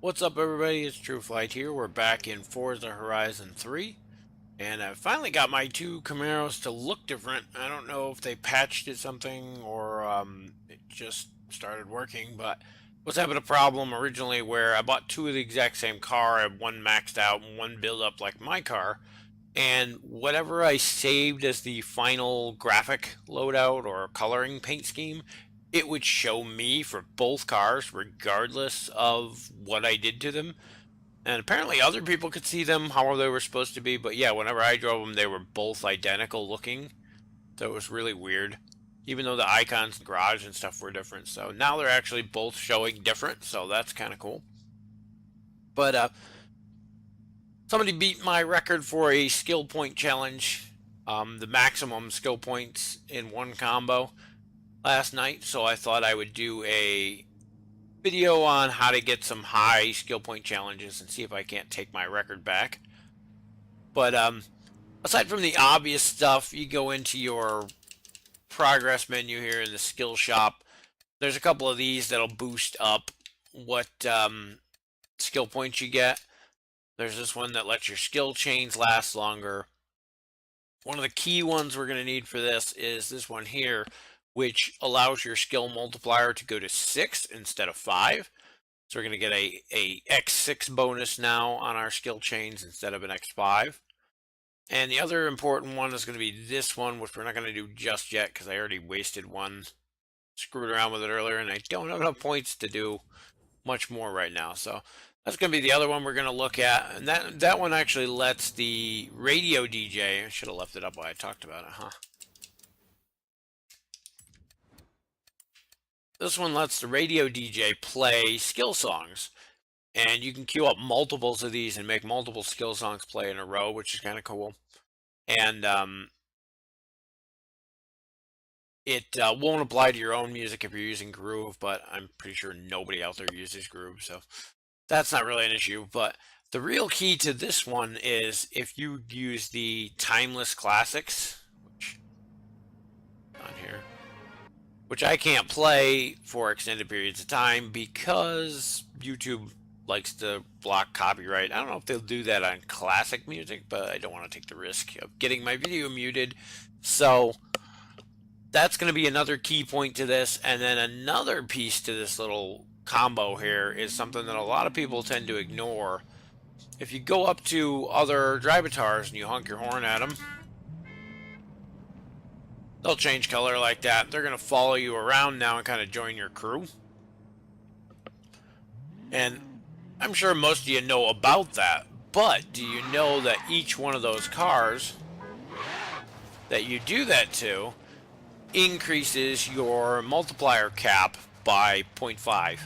What's up, everybody? It's Trueflight here. We're back in Forza Horizon 3, and I finally got my two Camaros to look different. I don't know if they patched it something or it just started working, but was having a problem originally where I bought two of the exact same car. I had one maxed out and one built up like my car, and whatever I saved as the final graphic loadout or coloring paint scheme, it would show me for both cars regardless of what I did to them. And apparently other people could see them how they were supposed to be, but yeah, whenever I drove them, they were both identical looking. So it was really weird. Even though the icons and garage and stuff were different. So now they're actually both showing different, so that's kind of cool. But somebody beat my record for a skill point challenge, the maximum skill points in one combo last night, so I thought I would do a video on how to get some high skill point challenges and see if I can't take my record back. But aside from the obvious stuff, you go into your progress menu here in the skill shop. There's a couple of these that'll boost up what skill points you get. There's this one that lets your skill chains last longer. One of the key ones we're going to need for this is this one here, which allows your skill multiplier to go to 6 instead of 5. So we're going to get a X6 bonus now on our skill chains instead of an X5. And the other important one is going to be this one, which we're not going to do just yet because I already wasted one, screwed around with it earlier, and I don't have enough points to do much more right now. So that's going to be the other one we're going to look at. And that one actually lets the radio DJ, I should have left it up while I talked about it, huh? This one lets the radio DJ play skill songs, and you can queue up multiples of these and make multiple skill songs play in a row, which is kind of cool. And it won't apply to your own music if you're using Groove, but I'm pretty sure nobody out there uses Groove, so that's not really an issue. But the real key to this one is if you use the Timeless Classics, which on here, which I can't play for extended periods of time because YouTube likes to block copyright. I don't know if they'll do that on classic music, but I don't want to take the risk of getting my video muted. So that's going to be another key point to this. And then another piece to this little combo here is something that a lot of people tend to ignore. If you go up to other drivatars and you honk your horn at them, they'll change color like that. They're going to follow you around now and kind of join your crew. And I'm sure most of you know about that, but do you know that each one of those cars that you do that to increases your multiplier cap by 0.5?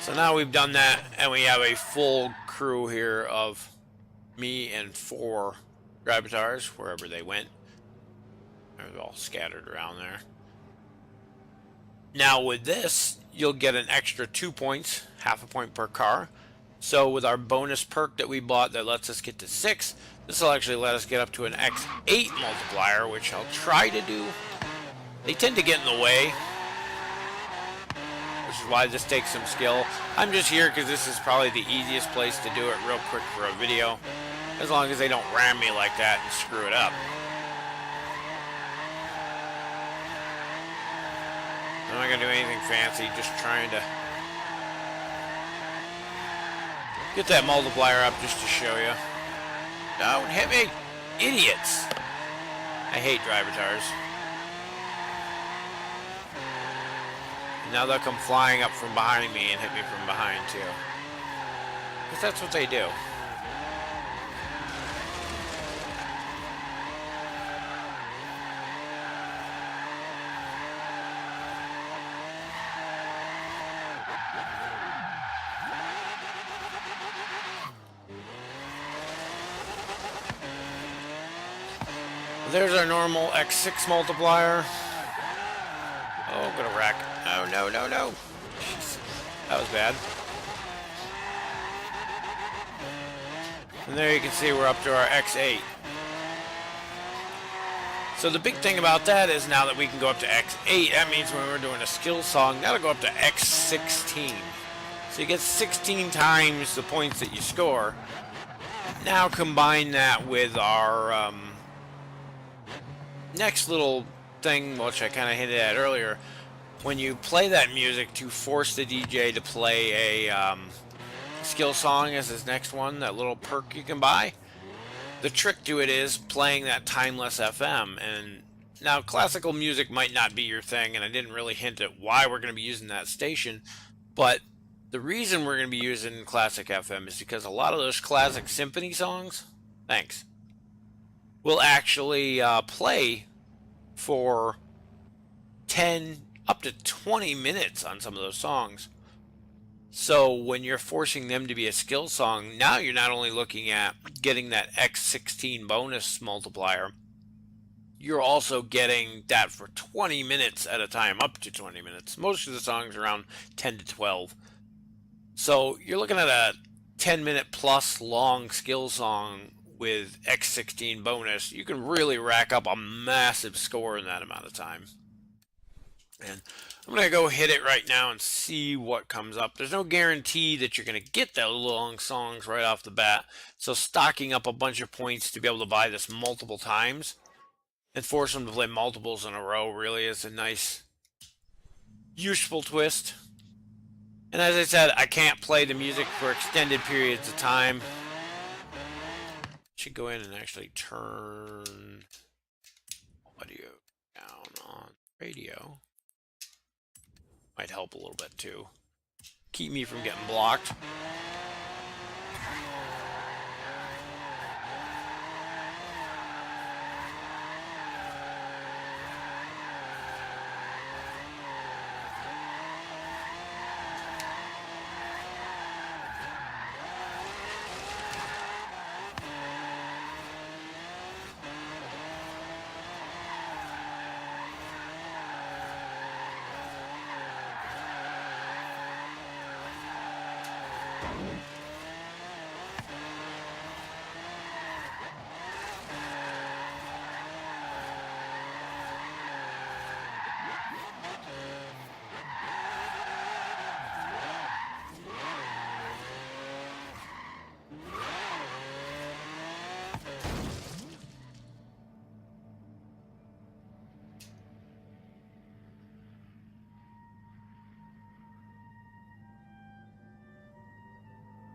So now we've done that, and we have a full crew here of me and 4 drivatars, wherever they went. They're all scattered around there. Now with this, you'll get an extra 2 points, half a point per car. So with our bonus perk that we bought that lets us get to 6, this will actually let us get up to an X8 multiplier, which I'll try to do. They tend to get in the way, which is why this takes some skill. I'm just here because this is probably the easiest place to do it real quick for a video. As long as they don't ram me like that and screw it up. I'm not going to do anything fancy, just trying to get that multiplier up just to show you. Don't hit me, idiots. I hate drivatars. Now they'll come flying up from behind me and hit me from behind too. Because that's what they do. There's our normal X6 multiplier. Oh, gonna wreck. Oh, no, no, no. Jeez. That was bad. And there you can see we're up to our X8. So the big thing about that is now that we can go up to X8, that means when we're doing a skill song, that'll go up to X16. So you get 16 times the points that you score. Now combine that with our next little thing, which I kind of hinted at earlier. When you play that music to force the DJ to play a skill song as his next one, that little perk you can buy, the trick to it is playing that timeless FM. And now classical music might not be your thing, and I didn't really hint at why we're going to be using that station, but the reason we're going to be using classic FM is because a lot of those classic symphony songs, thanks, will actually play for 10 up to 20 minutes on some of those songs. So when you're forcing them to be a skill song, now you're not only looking at getting that X16 bonus multiplier, you're also getting that for 20 minutes at a time, up to 20 minutes. Most of the songs are around 10 to 12. So you're looking at a 10-minute plus long skill song with X16 bonus. You can really rack up a massive score in that amount of time. And I'm going to go hit it right now and see what comes up. There's no guarantee that you're going to get those long songs right off the bat. So stocking up a bunch of points to be able to buy this multiple times and force them to play multiples in a row really is a nice, useful twist. And as I said, I can't play the music for extended periods of time. Should go in and actually turn audio down on radio. Might help a little bit too. Keep me from getting blocked.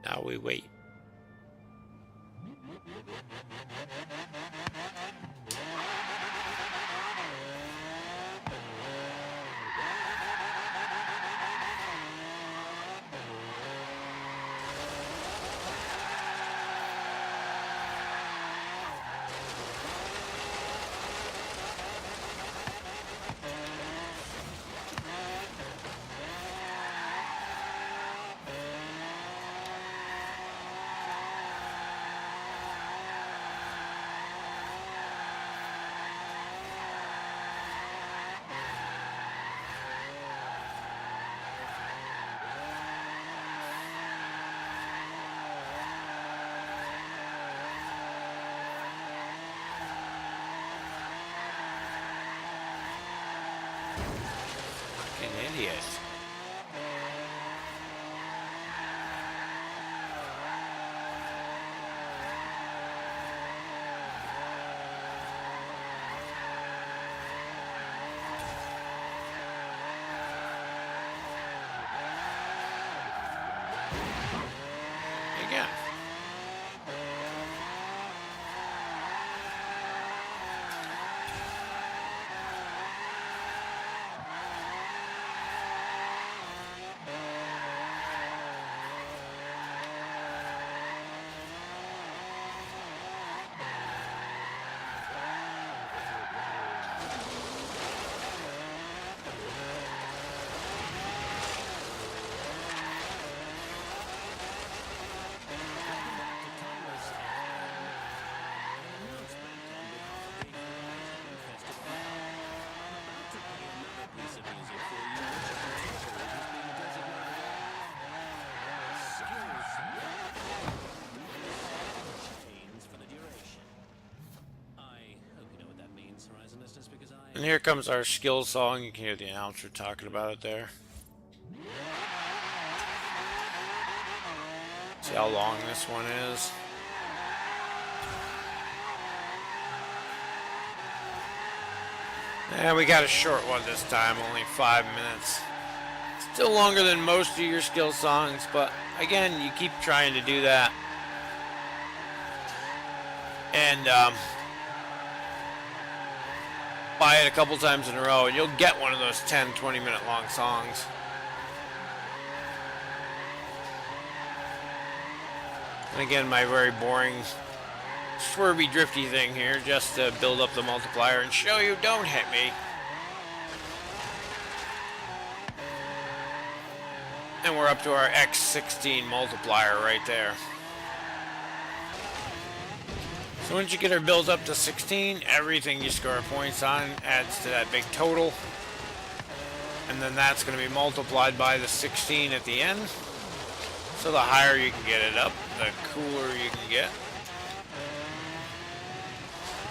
Now we wait. Fucking idiot. Again. And here comes our skill song. You can hear the announcer talking about it there. See how long this one is. And we got a short one this time, only 5 minutes. Still longer than most of your skill songs, but again, you keep trying to do that. And buy it a couple times in a row, and you'll get one of those 10-20 minute long songs. And again, my very boring swervy drifty thing here, just to build up the multiplier and show you don't hit me. And we're up to our X16 multiplier right there. So once you get her built up to 16, everything you score points on adds to that big total. And then that's going to be multiplied by the 16 at the end. So the higher you can get it up, the cooler you can get.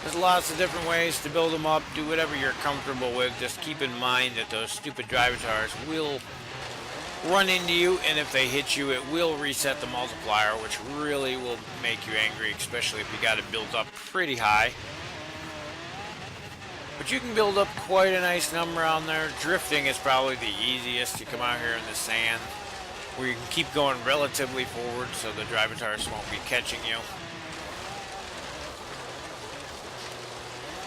There's lots of different ways to build them up. Do whatever you're comfortable with. Just keep in mind that those stupid drivatars will run into you, and if they hit you, it will reset the multiplier, which really will make you angry, especially if you got it built up pretty high. But you can build up quite a nice number on there. Drifting is probably the easiest. You come out here in the sand, where you can keep going relatively forward so the drivatars won't be catching you.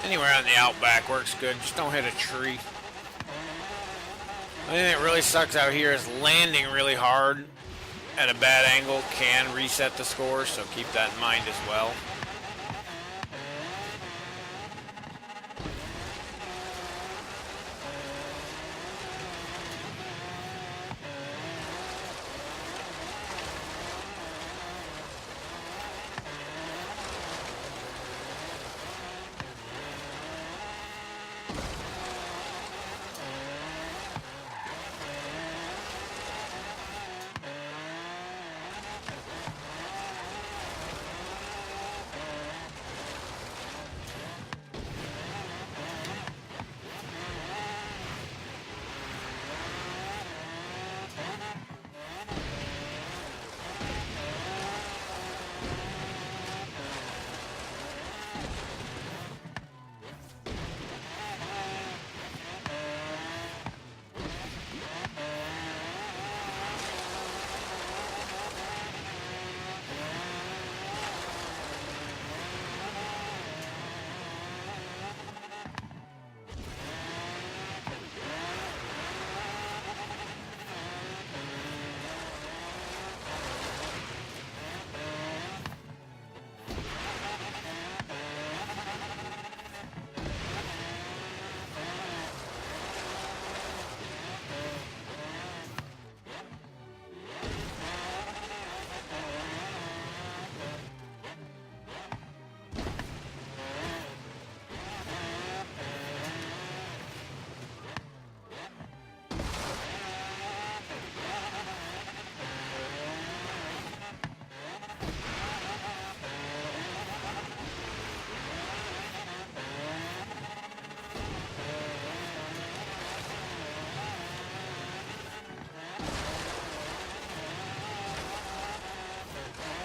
Anywhere on the outback works good. Just don't hit a tree. The thing that really sucks out here is landing really hard at a bad angle can reset the score, so keep that in mind as well.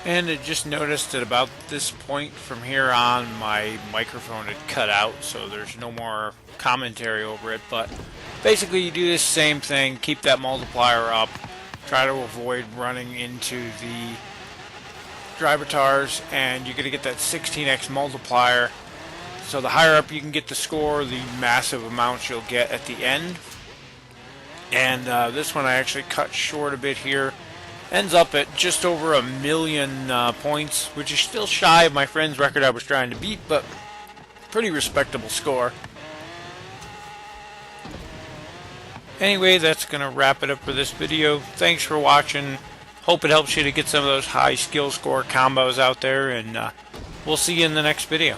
And I just noticed that about this point from here on, my microphone had cut out, so there's no more commentary over it. But basically, you do this same thing, keep that multiplier up, try to avoid running into the drivatars, and you're going to get that 16x multiplier. So the higher up you can get the score, the massive amounts you'll get at the end. And this one I actually cut short a bit here. Ends up at just over 1 million points, which is still shy of my friend's record I was trying to beat, but pretty respectable score. Anyway, that's going to wrap it up for this video. Thanks for watching. Hope it helps you to get some of those high skill score combos out there, and we'll see you in the next video.